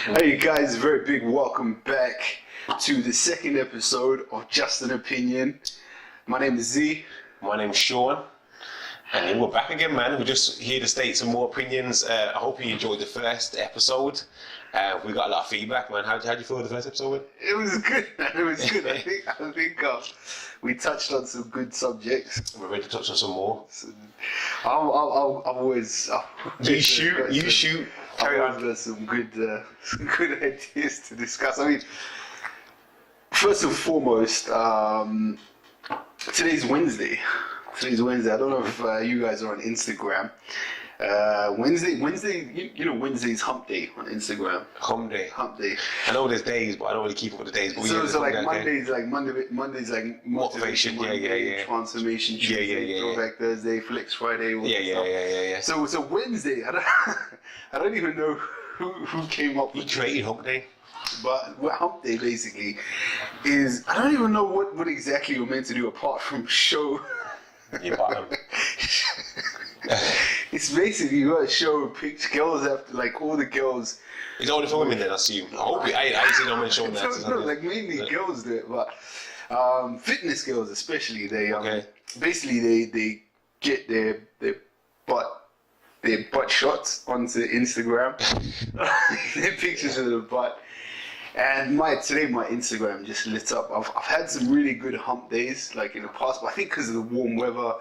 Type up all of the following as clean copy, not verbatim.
Hey guys, very big welcome back to the second episode of Just an Opinion. My name is Z. My name's Sean. And we're back again, man. We're just here to state some more opinions. I hope you enjoyed the first episode. We got a lot of feedback, man. How did you feel with the first episode? It was good, man. It was good. I think we touched on some good subjects. We're ready to touch on some more. I'll always. You shoot. Carry on. I've got some good ideas to discuss. I mean, first and foremost, today's Wednesday. I don't know if you guys are on Instagram. Wednesday. You know Wednesday's Hump Day on Instagram. Hump Day. I know there's days, but I don't really keep up with the days. But so like Monday's like motivation. Yeah. Transformation Tuesday. Throwback Thursday. Flex Friday. Yeah. So Wednesday. I don't even know who came up with. You created Hump Day. But what Hump Day basically is, I don't even know what exactly you're meant to do apart from show. Your bottom. It's basically you got to show pictures. Girls have to, like, all the girls. It's only for women then, I assume. I hope I see no men showing that. No, like mainly girls do it, but fitness girls especially. They basically they get their butt shots onto Instagram. Their pictures of the butt. And today my Instagram just lit up. I've had some really good hump days, like in the past, but I think because of the warm weather,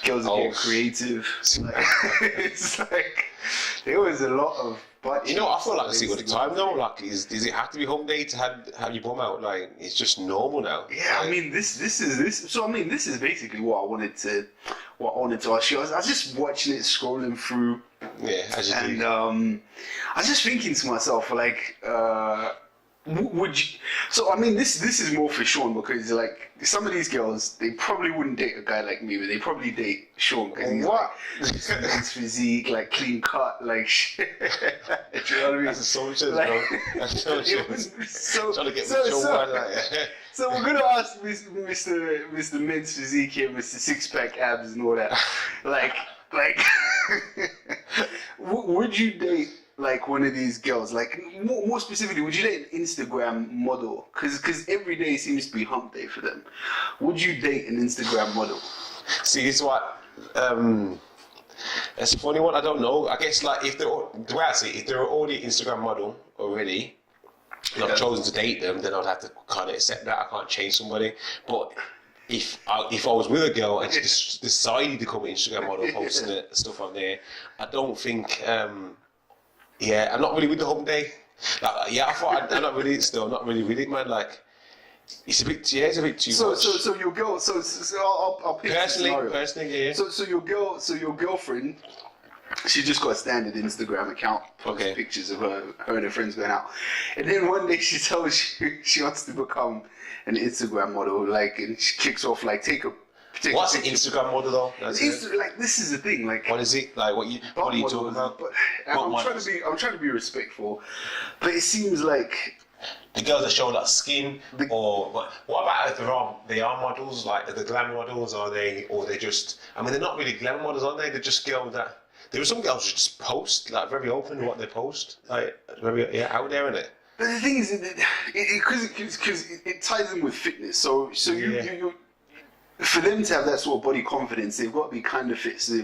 girls are getting creative. Like, it's like there was a lot of butt. You know, I feel like I see all the time though. Like, does it have to be hump day to have your bum out? Like, it's just normal now. Yeah, like, I mean this is. So I mean, this is basically what I wanted to ask you. I was just watching it, scrolling through. Yeah, as you do. And I was just thinking to myself, like. Would you? So I mean, this is more for Sean because like some of these girls, they probably wouldn't date a guy like me, but they probably date Sean because he's like nice physique, like clean cut, like shit. Do you know what I mean? That's assumptions, bro. That's assumptions. Trying to get So we're gonna ask Mr. Men's Physique here, Mr. Six Pack Abs and all that. Like, would you date? Like one of these girls, like more specifically, would you date an Instagram model? Because every day seems to be hump day for them. Would you date an Instagram model? See, this is what it's a funny one. I don't know. I guess like if they're already an Instagram model already, and I've chosen to date them, then I'd have to kind of accept that. I can't change somebody. But if I was with a girl and she just decided to become an Instagram model, posting it, stuff on there, I don't think. Yeah, I'm not really with the hump day. Like, yeah, I'm not really with it, man. Like, it's a bit too much. So your girl, so I'll pick personally, yeah. So your girlfriend, she just got a standard Instagram account, posts pictures of her and her friends going out, and then one day she tells you she wants to become an Instagram model, like, and she kicks off like What's an Instagram model though? Like this is the thing. Like what is it? Like what are you talking about? But I'm trying to be respectful, but it seems like the girls that show like skin, or what about if they are models, like the glamour models, or they just? I mean, they're not really glamour models, aren't they? They're just girls that. There are some girls who just post like very open to what they post, like very out there, isn't it? But the thing is, because it ties in with fitness. So you. For them to have that sort of body confidence, they've got to be kind of fit. So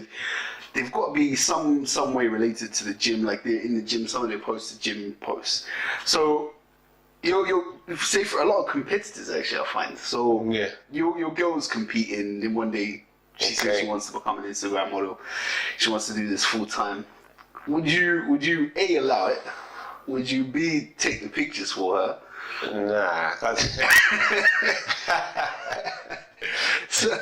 they've got to be some way related to the gym. Like they're in the gym, some of their posts are gym posts. So you're say for a lot of competitors actually, I find. So your girl's competing, and one day she says she wants to become an Instagram model. She wants to do this full time. Would you A, allow it? Would you B, take the pictures for her? Nah. So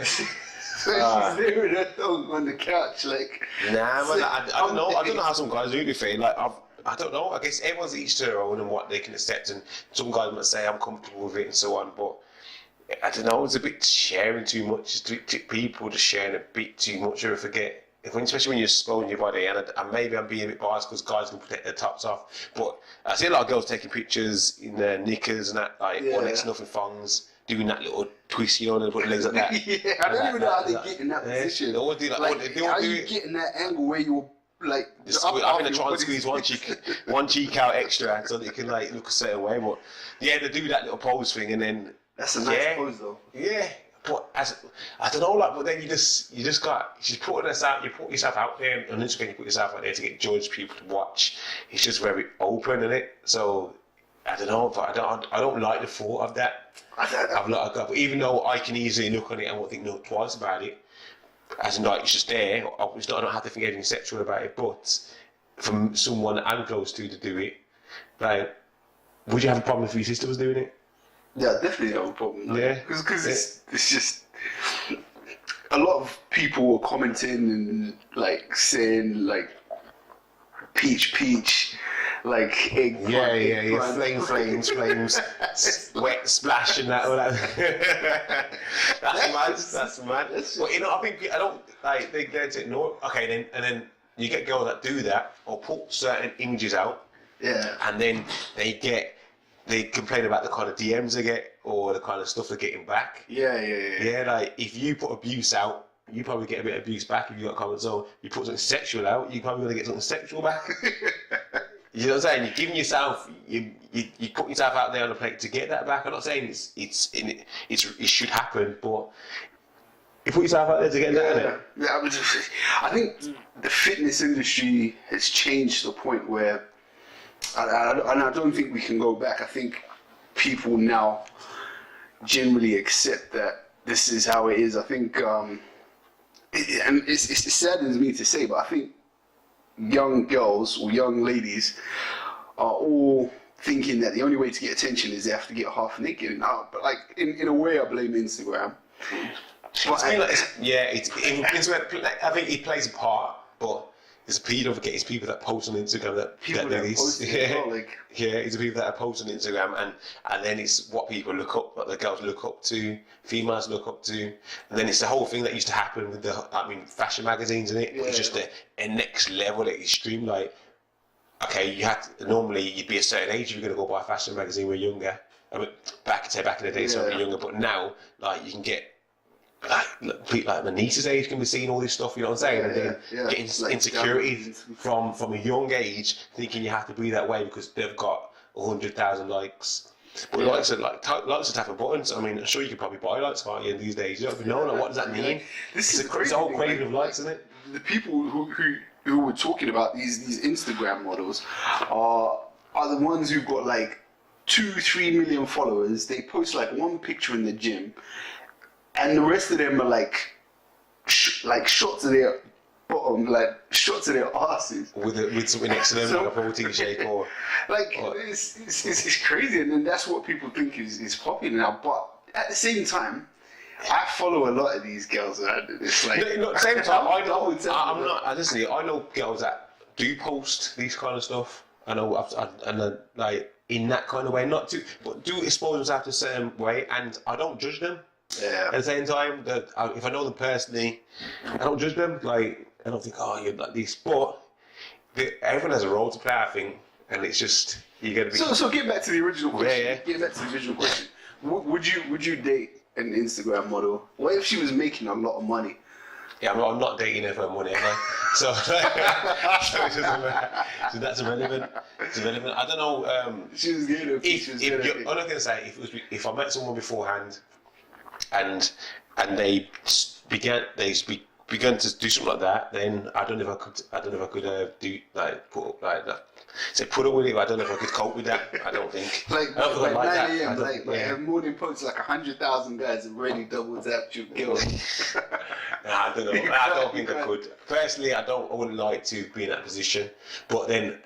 she's there with her thumb on the couch, like. Nah, man. I don't know. I don't know how some guys really feel. Like I don't know. I guess everyone's each to their own and what they can accept, and some guys might say I'm comfortable with it and so on. But I don't know. It's a bit sharing too much. People just sharing a bit too much. I forget. Especially when you're exposing your body, and maybe I'm being a bit biased because guys can protect their tops off, but I see a lot of girls taking pictures in their knickers and that, like, or next to nothing thongs, doing that little twist, you know, and putting legs like that. I don't even know how they get in that position. They always do that. Like, how you get in that angle where you're like. Having to try and squeeze one cheek out extra so that it can like look a certain way. But yeah, they do that little pose thing, and then that's a nice pose though. Yeah, but I don't know, like, but then you just putting this out. You put yourself out there on Instagram. You put yourself out there to get judged, people to watch. It's just very open, isn't it? So I don't know, but I don't like the thought of that. But even though I can easily look on it and won't think twice about it, as in like it's just there. Obviously, I don't have to think anything sexual about it. But from someone that I'm close to do it, like, would you have a problem if your sister was doing it? Yeah, definitely have a problem. Yeah, because it's just a lot of people were commenting and like saying like peach, like egg. Yeah, flames, wet splash and that all that. That's mad. Well, you know, I don't like they learn to ignore. Okay, then you get girls that do that or put certain images out. Yeah, and then they complain about the kind of DMs they get or the kind of stuff they're getting back. Yeah, like if you put abuse out, you probably get a bit of abuse back if you got comments. So you put something sexual out, you probably gonna get something sexual back. You know what I'm saying? You're giving yourself, you put yourself out there on the plate to get that back. I'm not saying it should happen, but you put yourself out there to get that. Yeah, I think the fitness industry has changed to the point where. And I don't think we can go back. I think people now generally accept that this is how it is. I think, and it saddens me to say, but I think young girls or young ladies are all thinking that the only way to get attention is they have to get half naked. Now, but like in a way, I blame Instagram. But I think it plays a part, but. It's people that post on Instagram that do this. It's the people that are posting on Instagram, and then it's what people look up, what the girls look up to, females look up to, and then it's the whole thing that used to happen with fashion magazines, and it's just a next level, extreme. Like, okay, normally you'd be a certain age if you're going to go buy a fashion magazine when you're younger. I mean, back in the day, so you're younger, but now, like, you can get. Like my niece's age can be seeing all this stuff, you know what I'm saying? And then getting like insecurity from a young age, thinking you have to be that way because they've got 100,000 likes. But likes are a type of buttons. I mean, I'm sure you could probably buy likes, can't you, these days? You don't even know, like, what does that mean? It's a whole craving of likes, isn't it? The people who were talking about these Instagram models are the ones who've got like 2-3 million followers. They post like one picture in the gym. And the rest of them are like shots of their bottom, like shots of their asses. With something next to them, like a protein shake or... It's crazy, and then that's what people think is popular now. But at the same time, I follow a lot of these girls, and it's like... No, at the same time, I know girls that do post these kind of stuff. I know, like, in that kind of way, but do expose themselves a certain way, and I don't judge them. Yeah. At the same time, if I know them personally, I don't judge them. Like, I don't think, oh, you're like this. But everyone has a role to play, I think, and it's just you got to be. So get back to the original question. Yeah. Get back to the original question. Would you date an Instagram model? What if she was making a lot of money? Yeah, I'm not dating her for money, am I? So that's irrelevant. It's irrelevant. I don't know. She was getting I'm not gonna say if I met someone beforehand. And they began to do something like that. Then I don't know if I could do like put like that. So put up with it. But I don't know if I could cope with that. I don't think. Like 9 a.m. Like a morning post, like 100,000 guys have already double tapped your girl. I don't know. I don't think I could. Personally, I wouldn't like to be in that position. But then.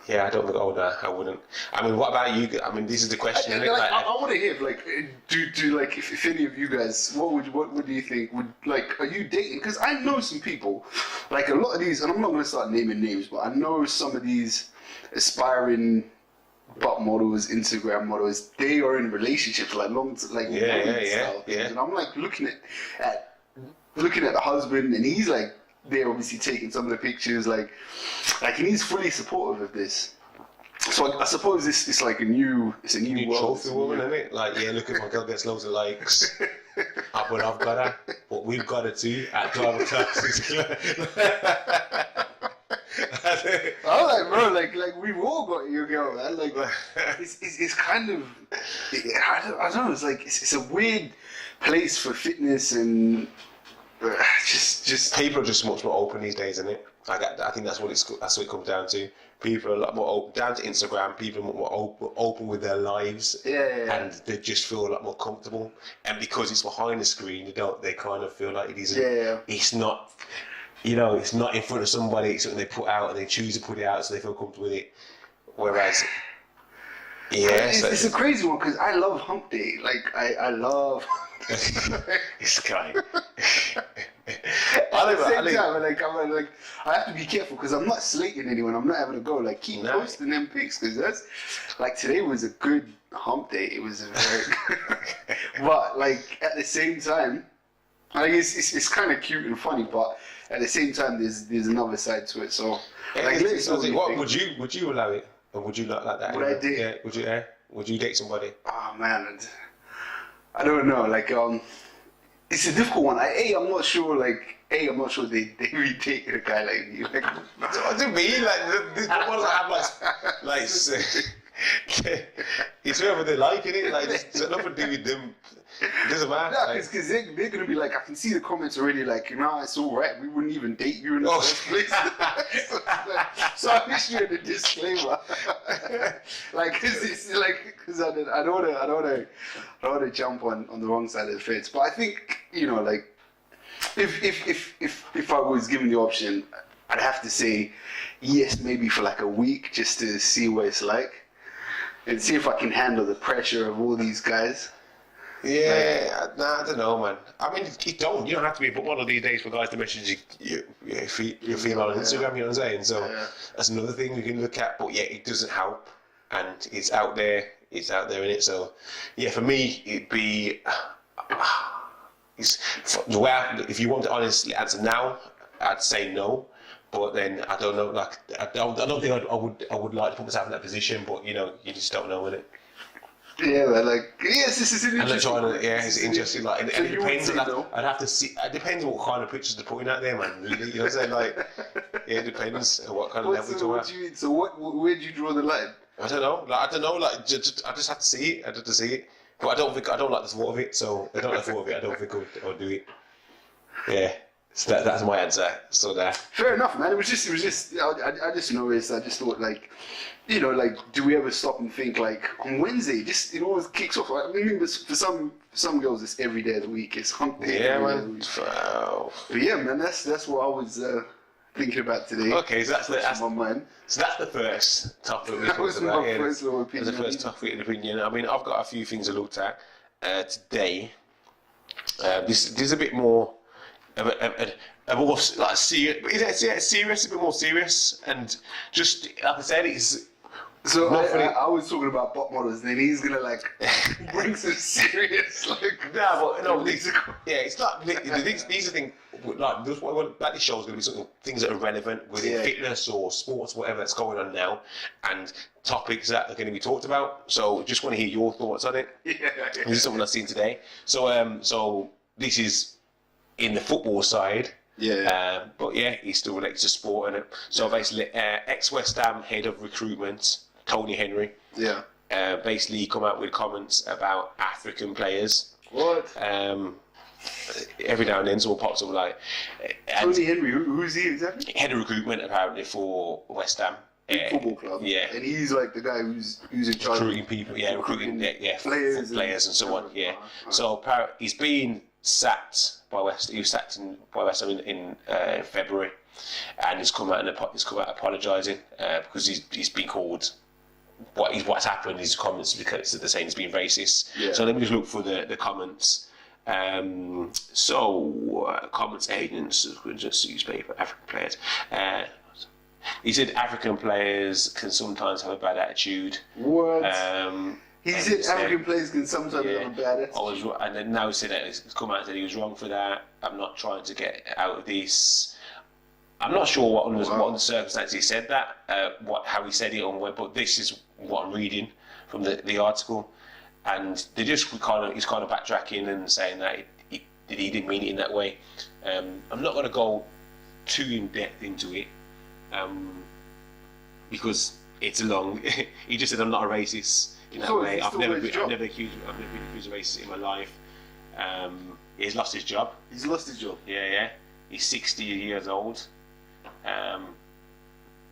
Yeah, I don't think. Oh no, I wouldn't. I mean, what about you? I mean, this is the question. I want to hear, like, do like if any of you guys, what do you think? Are you dating? Because I know some people, like a lot of these, and I'm not going to start naming names, but I know some of these aspiring butt models, Instagram models, they are in relationships like style things, and I'm like looking at the husband, and he's like. They're obviously taking some of the pictures, and he's fully supportive of this. So I suppose it's like a new world. Trophy woman, isn't it? Like, yeah, look at my girl gets loads of likes. But I've got her, but we've got her too at 12 o'clock. I'm like, bro, like we've all got your girl, man. Like, it's kind of, I don't know. It's like it's a weird place for fitness and just people are just much more open these days, isn't it? I think that's what it comes down to. People are a lot more open. Down to Instagram, people are more open with their lives, and they just feel a lot more comfortable. And because it's behind the screen, they kind of feel like it isn't. It's not. It's not in front of somebody. It's something they put out, and they choose to put it out, so they feel comfortable with it. Whereas, it's a crazy one because I love hump day. Like I love. This guy. At the same time, I have to be careful because I'm not slating anyone. I'm not having to go keep posting them pics because that's today was a good hump day. It was a very, but at the same time, it's kind of cute and funny, but at the same time, there's another side to it. So what would you allow it, or would you not like that? Would I date? Yeah, would you date somebody? Oh man, I don't know. It's a difficult one. I'm not sure. I'm not sure they really take a guy like me. What do you mean? The ones that have it's whoever they like, innit? It's nothing to do with them. It doesn't matter. No, because they're gonna be I can see the comments already. It's all right. We wouldn't even date you in the first place. So I'm issuing a disclaimer. Because I don't wanna jump on the wrong side of the fence. But I think if I was given the option, I'd have to say yes, maybe for a week, just to see what it's like and see if I can handle the pressure of all these guys. Yeah, I don't know, man. I mean, you don't have to be but one of these days for guys to message your female on Instagram, you know what I'm saying? So that's another thing we can look at. But it doesn't help, and it's out there. It's out there, innit? So for me, it'd be. If you want to honestly answer now, I'd say no. But then I don't know. I don't think I would like to put myself in that position. But you just don't know, innit? Yeah, man, yes, this is interesting. It's interesting. It depends. I'd have to see. It depends on what kind of pictures they're putting out there, man. Really, you know what I'm saying? It depends on what kind of level you're at. So where do you draw the line? I don't know. I just have to see it. I have to see it. But I don't like the thought of it. So I don't like the thought of it. I don't think I would do it. Yeah. So that's my answer. So that. Fair enough, man. It was just. I just noticed. I just thought do we ever stop and think on Wednesday? Just it always kicks off. I mean, for some girls, it's every day of the week. It's hump day. Yeah, man. Wow. But yeah, man. That's what I was thinking about today. Okay, so that's my mind. So that's the first topic we talked about. My first little opinion. That's the first topic and opinion. I mean, I've got a few things I looked at today. This is a bit more. A more serious, serious, a bit more serious, and just like I said, it's. So I was talking about bot models, and then he's gonna bring some serious it's not. These are things what this show is going to be things that are relevant within fitness or sports, whatever that's going on now, and topics that are going to be talked about. So just want to hear your thoughts on it. This is something I've seen today. So this is in the football side. But it's still related to sport, and so basically, ex-West Ham head of recruitment, Tony Henry, basically come out with comments about African players. What? Every now and then, someone pops up Tony Henry. Who's he exactly? Head of recruitment, apparently, for West Ham. Football club. Yeah. And he's the guy who's in charge recruiting people. Recruiting players and so on. Right. So he's been sacked by West. He was sacked by West Ham in February, and he's come out apologising because he's been called. What's happened? His comments because they're saying he's been racist. Yeah. So let me just look for the comments. Comments agents, just newspaper, African players. He said African players can sometimes have a bad attitude. What? He said African players can sometimes have a bad attitude. And then now he said that he's come out and said he was wrong for that. I'm not trying to get out of this. I'm not sure what on the circumstances he said that, how he said it on web, but this is what I'm reading from the article, and they just he's kind of backtracking and saying that he didn't mean it in that way. I'm not going to go too in depth into it. because it's long. He just said, "I'm not a racist in that way. I've never been accused of racism in my life." He's lost his job. He's lost his job. Yeah. He's 60 years old.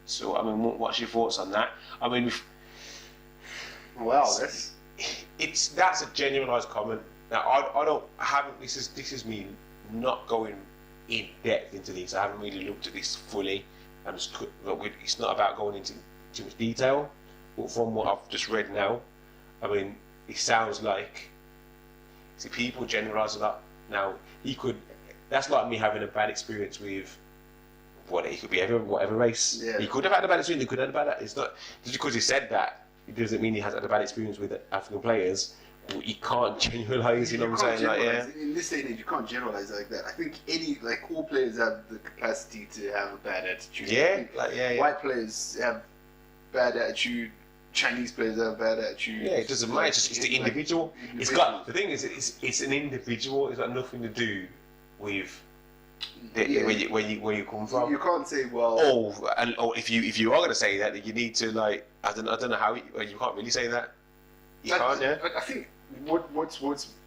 So I mean, what's your thoughts on that? I mean, wow, that's a generalised comment. Now I haven't. This is me not going in depth into this. I haven't really looked at this fully. It's not about going into too much detail. But from what I've just read now, I mean, it sounds like people generalise a lot. Now that's like me having a bad experience with he could be whatever race. Yeah. He could have had a bad experience. He could have had a bad. It's not just because he said that. It doesn't mean he has had a bad experience with African players. You can't generalise. You know what I'm saying? Like, yeah. In this day and age, you can't generalise like that. I think all players have the capacity to have a bad attitude. Yeah, White players have bad attitude. Chinese players have bad attitude. Yeah, it doesn't matter. It's the individual. The thing is, it's an individual. It's got nothing to do with where you come from. You can't say, well. If you are going to say that, then you need to I don't know how you can't really say that. You can't. Yeah. I think what's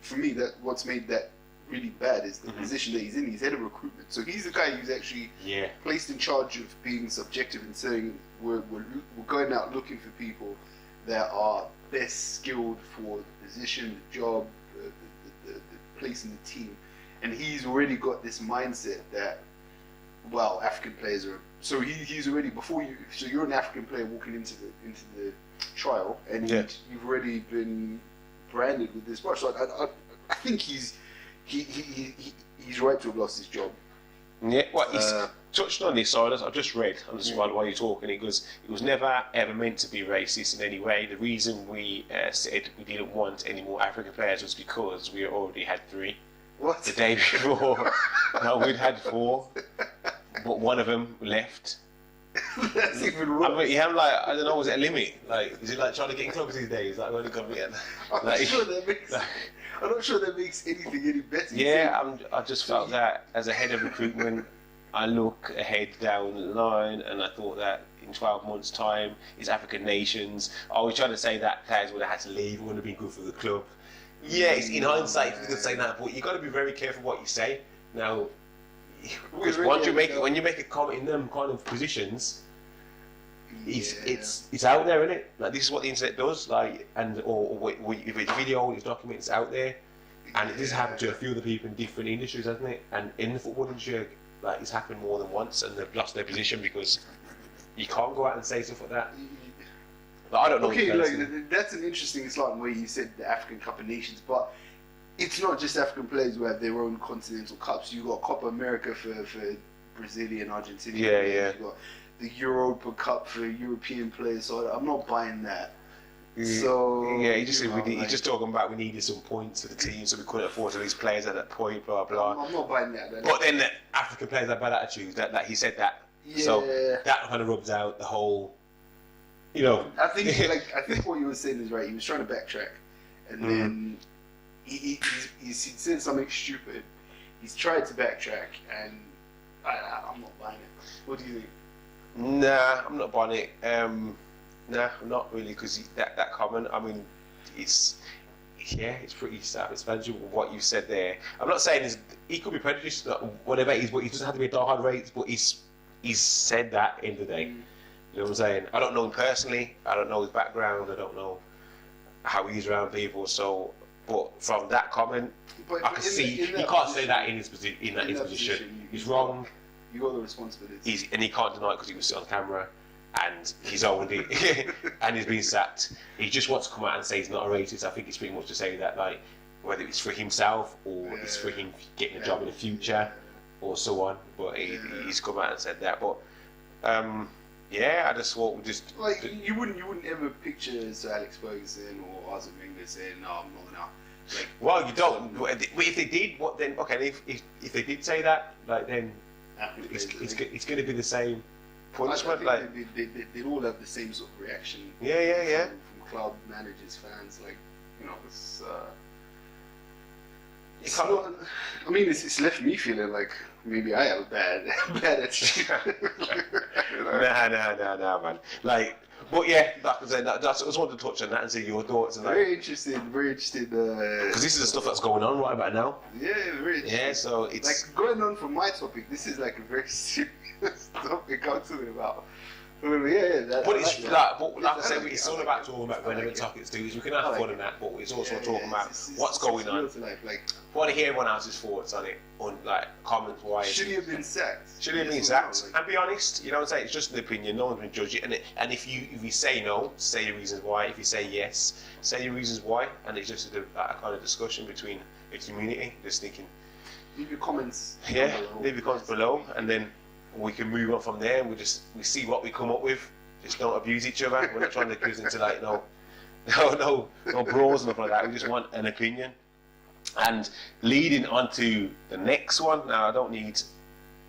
for me what's made that really bad is the position that he's in. He's head of recruitment, so he's the guy who's actually placed in charge of being subjective and saying we're going out looking for people that are best skilled for the position, the job, the place in the team, and he's already got this mindset that African players are. So he's already So you're an African player walking into the trial, and you've already been branded with this brush. So I think he's right to have lost his job. Yeah, well, he's touched on this. So I've just read on this while you're talking. It was never ever meant to be racist in any way. The reason we said we didn't want any more African players was because we already had 3. What? The day before. No, we'd had 4, but one of them left. That's even wrong. I mean, I don't know, was it a limit? Is it trying to get in clubs these days? Only come in. I'm not sure that makes anything any better. Yeah, I just felt that as a head of recruitment, I look ahead down the line, and I thought that in 12 months' time, it's African nations. I was trying to say that players would have had to leave, it wouldn't have been good for the club. Yeah, it's in hindsight you could say that, but you got to be very careful what you say. Now, because when you make a comment in them kind of positions, it's out there, isn't it? This is what the internet does. If it's video, it's documents out there, and it has happened to a few other people in different industries, hasn't it? And in the football industry, it's happened more than once, and they've lost their position because you can't go out and say stuff like that. I don't know. Okay, that's an interesting slant where you said the African Cup of Nations, but it's not just African players who have their own continental cups. You got Copa America for Brazilian, Argentinian. Yeah. You got the Europa Cup for European players. So I'm not buying that. So he's just talking about we needed some points for the team, so we couldn't afford to lose players at that point. Blah blah. I'm not buying that. But then the African players have bad attitudes. That he said that. Yeah. So that kind of rubs out the whole. I think what you were saying is right. He was trying to backtrack, and then he said something stupid. He's tried to backtrack, and I'm not buying it. What do you think? Nah, I'm not buying it. Nah, I'm not really, because that comment. I mean, it's pretty self-explanatory with what you said there. I'm not saying he could be prejudiced, whatever it is, but he doesn't have to be a diehard rate. But he's said that in the day. You know what I'm saying? I don't know him personally. I don't know his background. I don't know how he's around people. So, but from that comment, I can see he can't say that in his position. He's wrong. You got the responsibility. And he can't deny it because he was on camera, and he's owned it, and he's been sacked. He just wants to come out and say he's not a racist. I think it's pretty much to say that, whether it's for himself or it's for him getting a job in the future or so on. But he's come out and said that. But I just thought you wouldn't ever picture Sir Alex Ferguson or Arsene Wenger saying, "No, I'm not now." Well, you don't. If they did, what then? Okay, if they did say that, then it's going to be the same punishment. They all have the same sort of reaction. Yeah. From club managers, fans, it's. It's not, I mean, it's left me feeling like maybe I have a bad attitude. Nah, man. Like, but yeah, like I said, I just wanted to touch on that and see your thoughts. And very interested. Because this is the stuff that's going on right about now. Yeah, very interesting. Yeah, so it's like going on from my topic. This is like a very serious topic I'm talking about. But it's like I said, it's all about talking about relevant topics too. We can have fun in that, but it's also talking about what's going on. I want to hear everyone else's thoughts on it, on like comments wise. Should he have been sacked? Should he have been sacked? And be honest, you know what I'm saying? It's just an opinion. No one's been judging it. And if you say no, say your reasons why. If you say yes, say your reasons why. And it's just a kind of discussion between the community. Just thinking. Leave your comments. Yeah, leave your comments below, and then we can move on from there, and we see what we come up with. Just don't abuse each other. We're not trying to cruise into like no brawls and nothing like that. We just want an opinion. And leading on to the next one. Now I don't need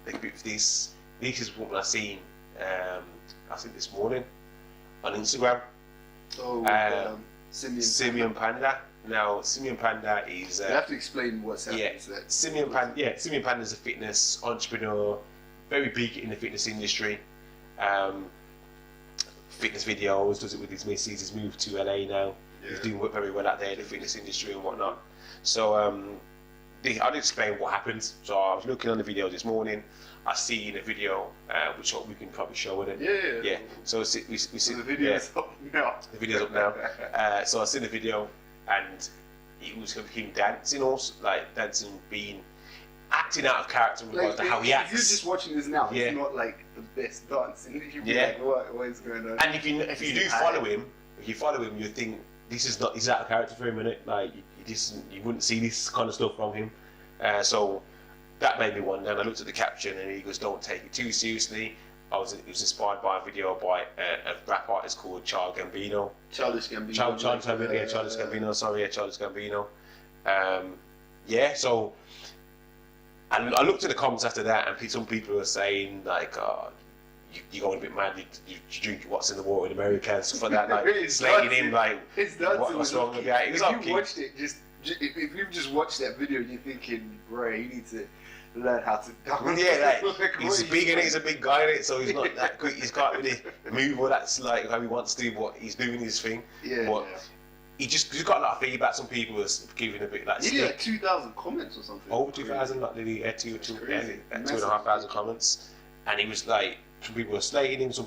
a bit of this. This is what I seen. I think this morning on Instagram. Simeon Panda. Now Simeon Panda is. You have to explain what's happening. Yeah, Simeon Panda is a fitness entrepreneur. Very big in the fitness industry. Fitness videos, does it with his missus. He's moved to LA now. Yeah. He's doing very well out there in the fitness industry and whatnot. So I'll explain what happened. So I was looking on the video this morning. I seen a video which we can probably show it. Yeah. So we see the video's up now. The video's up now. So I seen the video, and it was of him dancing, also like dancing, acting out of character in regards to how he acts. If you're just watching this now, it's not like the best dance. And you'd be like, what is going on? And if you do follow him, you think he's out of character for a minute. Like you wouldn't see this kind of stuff from him. So that made me wonder. And I looked at the caption, and he goes, "Don't take it too seriously." It was inspired by a video by a rap artist called Childish Gambino. Childish Gambino. Childish Gambino. Sorry, Childish Gambino. So. And I looked at the comments after that, and some people were saying like, "You're going a bit mad. You drink what's in the water in America and stuff like that." Like slating him, like, what's wrong with that? If you watched it, if you've just watched that video, and you're thinking, "Bro, you need to learn how to dance." Yeah, like he's big in it. He's a big guy in it, so he's not that quick. He's can't really move or that's like how he wants to do what he's doing his thing. He's got a lot of feedback. Some people were giving a bit like. He had like 2,000 comments or something. Over 2,000, like maybe 2,500 comments, and he was like, some people were slating him. Some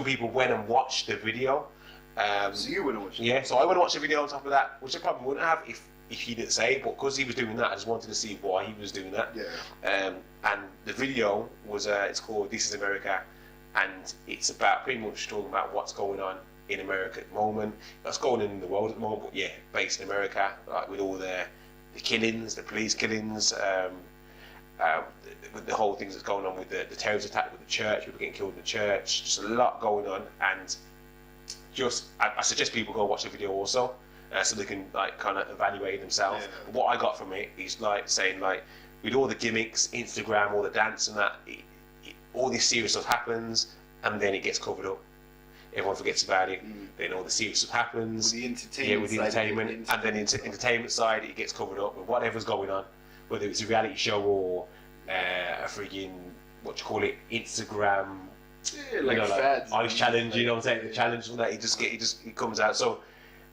people went and watched the video. So you went and watched it? Yeah, so I went and watched the video on top of that, which I probably wouldn't have if he didn't say, but because he was doing that, I just wanted to see why he was doing that. Yeah. And the video was it's called "This Is America," and it's about pretty much talking about what's going on in America at the moment, that's going on in the world at the moment, but yeah, based in America, like with all the killings, the police killings, with the whole things that's going on with the terrorist attack with the church, people getting killed in the church, just a lot going on. And I suggest people go watch the video also, so they can like kind of evaluate themselves. Yeah. What I got from it is like saying like, with all the gimmicks, Instagram, all the dance and that, all this serious stuff happens, and then it gets covered up. Everyone forgets about it. Then all the serious stuff happens. With the entertainment, and then entertainment side, it gets covered up with whatever's going on, whether it's a reality show or a freaking Instagram, fads, ice challenge. You know what I'm saying? The challenge that it comes out. So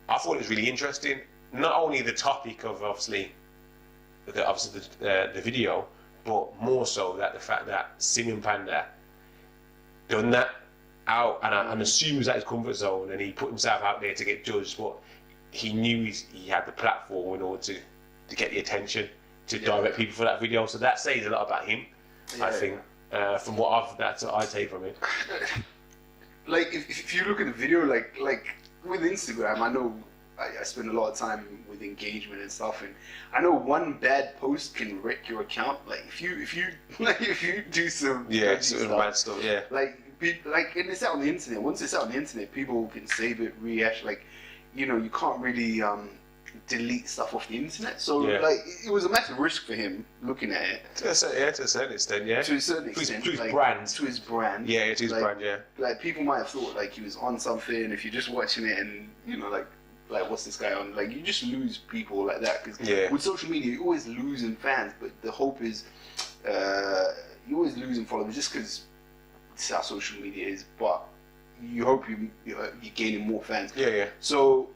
I thought it was really interesting. Not only the topic of obviously the video, but more so that the fact that Simeon Panda done that out, and I'm assuming he was at his comfort zone, and he put himself out there to get judged, but he knew he had the platform in order to get the attention to direct people for that video. So that says a lot about him, I think, from what I take from it. Like if you look at the video, like with Instagram, I know I spend a lot of time with engagement and stuff, and I know one bad post can wreck your account. Like if you do some bad stuff, and it's out on the internet. Once it's out on the internet, people can save it, rehash. Like, you can't really delete stuff off the internet. So like, it was a massive risk for him looking at it. To a certain extent, yeah. To a certain extent, to his brand. To his brand. Yeah, to his brand. Yeah. Like people might have thought like he was on something if you're just watching it, and like, what's this guy on? Like, you just lose people like that. Because with social media, you're always losing fans, but the hope is you're always losing followers just because it's how social media is. But you hope you're gaining more fans. Yeah. So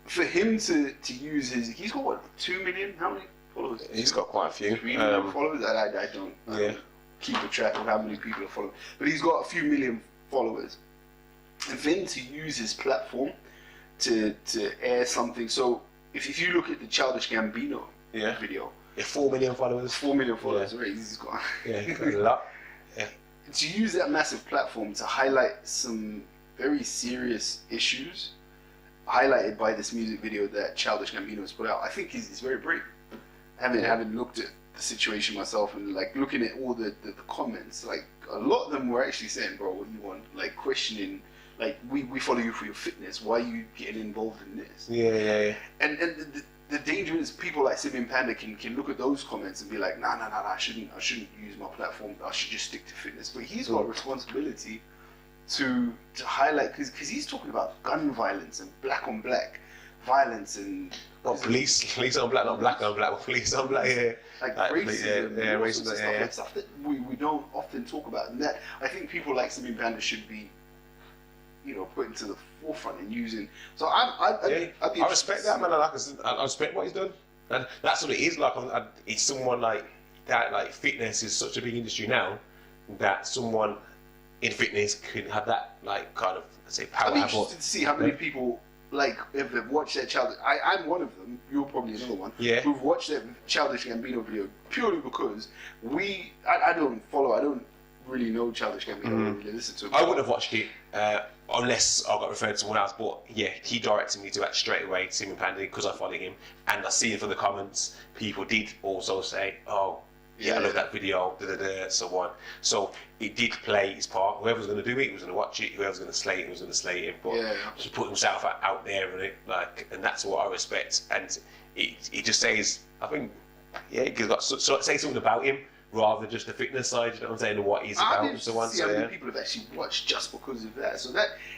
for him to use he's got what, 2 million? How many followers? He's got quite a few. 3 million followers. I don't keep a track of how many people are following, but he's got a few million followers. And for him to use his platform to air something. So if you look at the Childish Gambino video, 4 million followers. 4 million followers. Right? He's got a lot. Yeah. To use that massive platform to highlight some very serious issues highlighted by this music video that Childish Gambino has put out, I think he's very brave. Having looked at the situation myself and like looking at all the comments, like a lot of them were actually saying, bro, what do you want? Like questioning, like we follow you for your fitness. Why are you getting involved in this? Yeah. And the danger is people like Simeon Panda can look at those comments and be like, nah, I shouldn't use my platform. I should just stick to fitness. But he's got a responsibility to highlight, because he's talking about gun violence and black on black violence and police on black, not black on black, but police on black. Like racism, racism, stuff that we don't often talk about, and that I think people like Simeon Panda should be, put into the forefront and using. So I respect that, man. I respect what he's done, and that's what it is. Like, it's someone like that. Like, fitness is such a big industry now that someone in fitness can have that, like, kind of, say, power. I'm interested to see how many people like have watched that Childish. I'm one of them. You're probably another one. Yeah. Who've watched that Childish Gambino video purely because I don't follow. I don't really know Childish Gambino. I don't really listen to him. I wouldn't have watched it unless I got referred to someone else. But yeah, he directed me to that straight away, Simeon Panda, because I follow him, and I see from the comments people did also say, "Oh, yeah, I love that video," so on. So it did play its part. Whoever's going to do it was going to watch it. Whoever's going to slay it was going to slay it. But he put himself out there and and that's what I respect. And it just says, I think, he's got say something about him rather than just the fitness side. You know what I'm saying? And what he's about and so on. See how many people have actually watched just because of that. So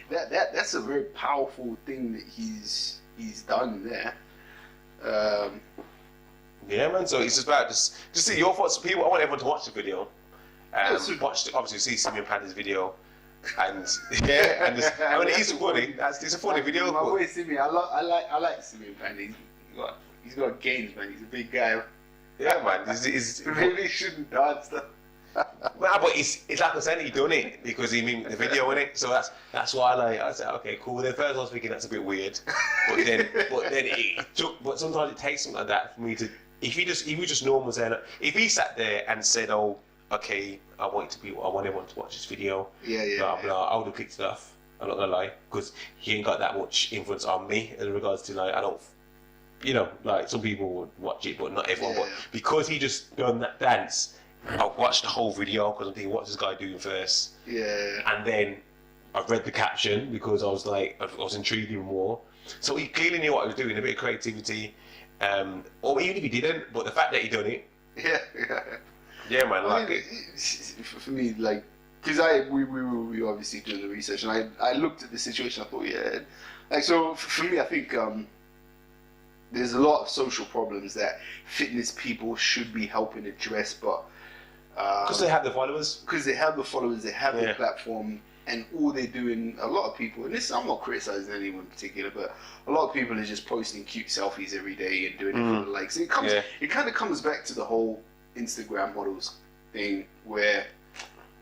that's a very powerful thing that he's done there. Yeah, man. So it's just about just see your thoughts. People, I want everyone to watch the video. Obviously see Simeon Panda's video, and it is funny. It's a funny video. My boy Simeon, I like Simeon Panda. He's got gains, man. He's a big guy. Yeah, man. Maybe he shouldn't dance though. Well, but it's like I said, he done it because he made the video in it. So that's why I said, okay, cool. Then first I was thinking that's a bit weird, but then it took. But sometimes it takes something like that for me to. If he was just normal saying, if he sat there and said, "Oh, okay, I want everyone to watch this video," blah blah, I would have clicked it off. I'm not gonna lie, because he ain't got that much influence on me in regards to like I don't, like some people would watch it, but not everyone. But because he just done that dance, I watched the whole video because I'm thinking, what's this guy doing first? Yeah. And then I read the caption because I was intrigued even more. So he clearly knew what he was doing, a bit of creativity. Or even if he didn't, but the fact that he done it. Yeah, man. For me, like, because we obviously doing the research, and I looked at the situation. I thought, like, so for me, I think there's a lot of social problems that fitness people should be helping address, but because they have the followers, they have the platform. And all they're doing, a lot of people, and this, I'm not criticizing anyone in particular, but a lot of people are just posting cute selfies every day and doing it for the likes. And it kind of comes back to the whole Instagram models thing, where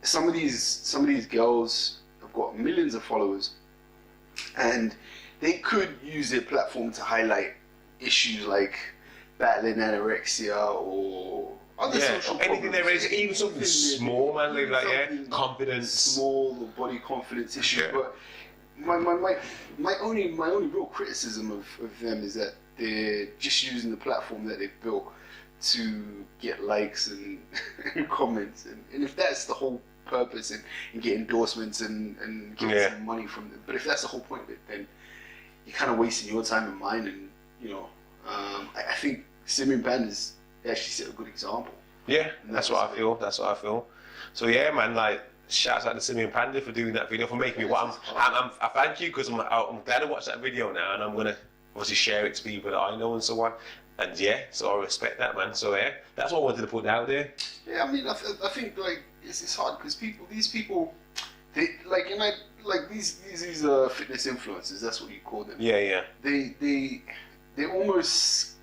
some of these girls have got millions of followers, and they could use their platform to highlight issues like battling anorexia or other social anything problems. there is, even something small, man, like confidence, small body confidence issues. But my only real criticism of them is that they're just using the platform that they've built to get likes and comments, and if that's the whole purpose and get endorsements and get some money from them, but if that's the whole point of it, then you're kind of wasting your time and mine. And I think Simeon Panda's actually set a good example. Yeah, that's what I feel. So yeah, man, like shouts out to Simeon Panda for doing that video, for making me what I thank you, because I'm glad I watched that video now, and I'm gonna obviously share it to people that I know and so on. And yeah, so I respect that, man. So yeah, that's what I wanted to put out there. Yeah, I mean, I think like it's hard because these people, they like, you know, like these fitness influencers. That's what you call them. Yeah. They're almost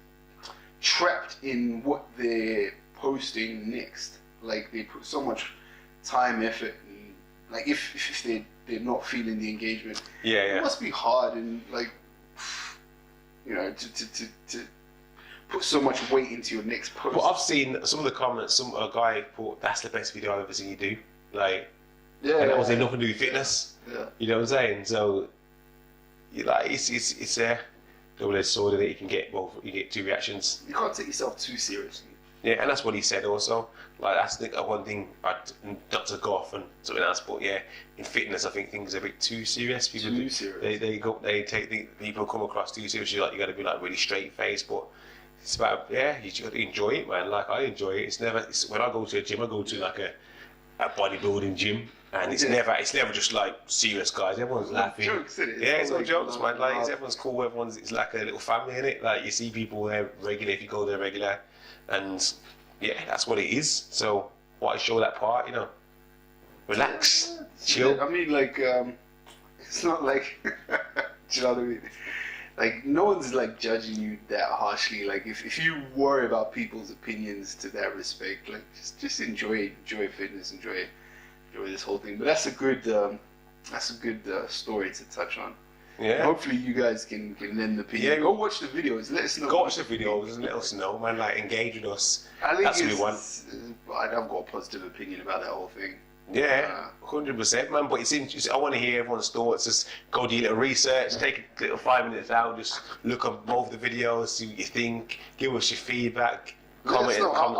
trapped in what they're posting next. Like they put so much time, effort, and like if they're not feeling the engagement, it must be hard, and like, you know, to put so much weight into your next post. Well, I've seen some of the comments. A guy put, "That's the best video I've ever seen you do." Like, and that was nothing to do with fitness. Yeah. You know what I'm saying? So, like, it's a double-edged sword that you can get both. You get two reactions. You can't take yourself too seriously. Yeah, and that's what he said also. Like, that's one thing, not to go off and something else, but yeah, in fitness, I think things are a bit too serious. People they take people come across too seriously. Like, you got to be like really straight faced, but it's about, you just got to enjoy it, man. Like, I enjoy it. When I go to a gym, I go to like a bodybuilding gym, and it's never just like serious guys. Everyone's laughing. Jokes, isn't it? Yeah, it's all jokes, man. Like, everyone's cool. It's like a little family, innit? Like, you see people there regular if you go there regular, and yeah, that's what it is. So why show that part? You know, relax, chill. I mean, like, it's not like, do you know what I mean? Like, no one's like judging you that harshly. Like, if you worry about people's opinions to that respect, like, just enjoy fitness, enjoy this whole thing. But that's a good story to touch on. Yeah. Hopefully you guys can lend the opinion. Yeah, go watch the videos. Let us know. Go watch the videos and let us know, man. Like, engage with us. I think that's what we want. I've got a positive opinion about that whole thing. Yeah, 100%, man. But it's interesting. I want to hear everyone's thoughts. Just go do a little research, take a little 5 minutes out, just look up both the videos, see what you think, give us your feedback, comment below. I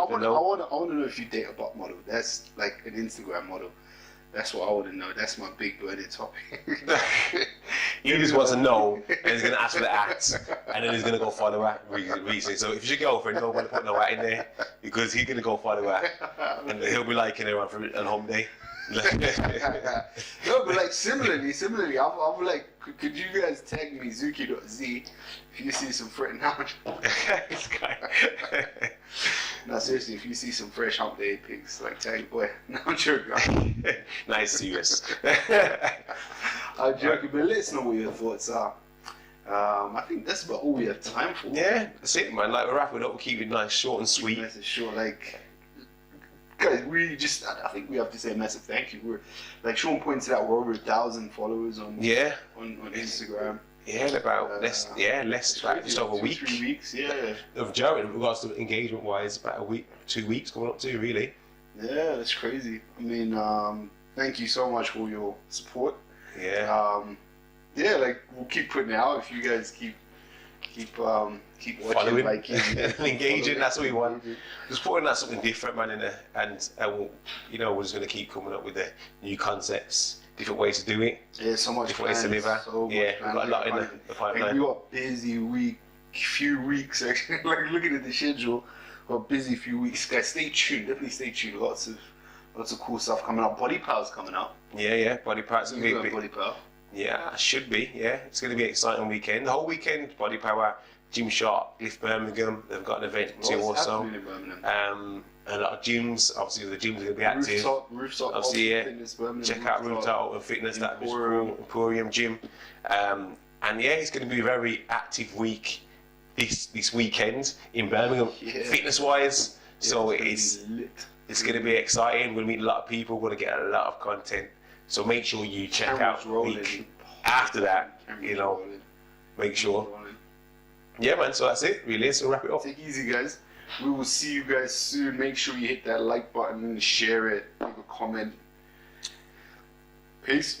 want to know if you date a bot model. That's like an Instagram model. That's what I want to know. That's my big burning topic. He just wants to know, and he's going to ask for the at, and then he's going to go follow her recently. So if it's your girlfriend, don't want to put no at in there, because he's going to go follow her, and he'll be liking her on home day. No, but like similarly, I'm like, could you guys tag me Zuki.z if you see some fresh This guy. No, seriously, if you see some fresh hump day pics, like tag boy. No, I'm joking. Nice, serious. I'm joking, but let us know what your thoughts are. I think that's about all we have time for. Yeah, that's it, man. Like, we're wrapping up, we'll keep it nice, short and sweet. Nice and short, like. Guys, I think we have to say a massive thank you. We're, like Sean pointed out, we're over 1,000 followers on Instagram. Yeah, about less like just over a week. 3 weeks, yeah. Of JAO, in regards to engagement wise, about a week, 2 weeks coming up to, really. Yeah, that's crazy. I mean, thank you so much for your support. Yeah. Yeah, like we'll keep putting it out if you guys keep watching, following, liking, and engaging. That's what we want. Just putting out something different, man. And we're just going to keep coming up with the new concepts, different ways to do it. Yeah, so much different ways to deliver. We've got a lot in the pipeline. Like, we got a busy few weeks actually. Like looking at the schedule, we've got a busy few weeks. Guys, stay tuned. Definitely stay tuned. Lots of cool stuff coming up. Body Power's coming up. Yeah. Body Power's gonna be a bit. Body Power. Yeah, should be. Yeah, it's going to be an exciting weekend. The whole weekend, Body Power, Gymshark, Lift Birmingham. They've got an event too also. In Birmingham? A lot of gyms. Obviously, the gyms are going to be active. Rooftop obviously, Fitness Birmingham. Check out Rooftop and Fitness. That was cool. Emporium Gym. And yeah, it's going to be a very active week this weekend in Birmingham, fitness wise. So it's going to be exciting. We're going to meet a lot of people. We're going to get a lot of content. So make sure you check out the week after that, make sure. Yeah, man, so that's it, really. So wrap it up. Take it easy, guys. We will see you guys soon. Make sure you hit that like button, share it, leave a comment. Peace.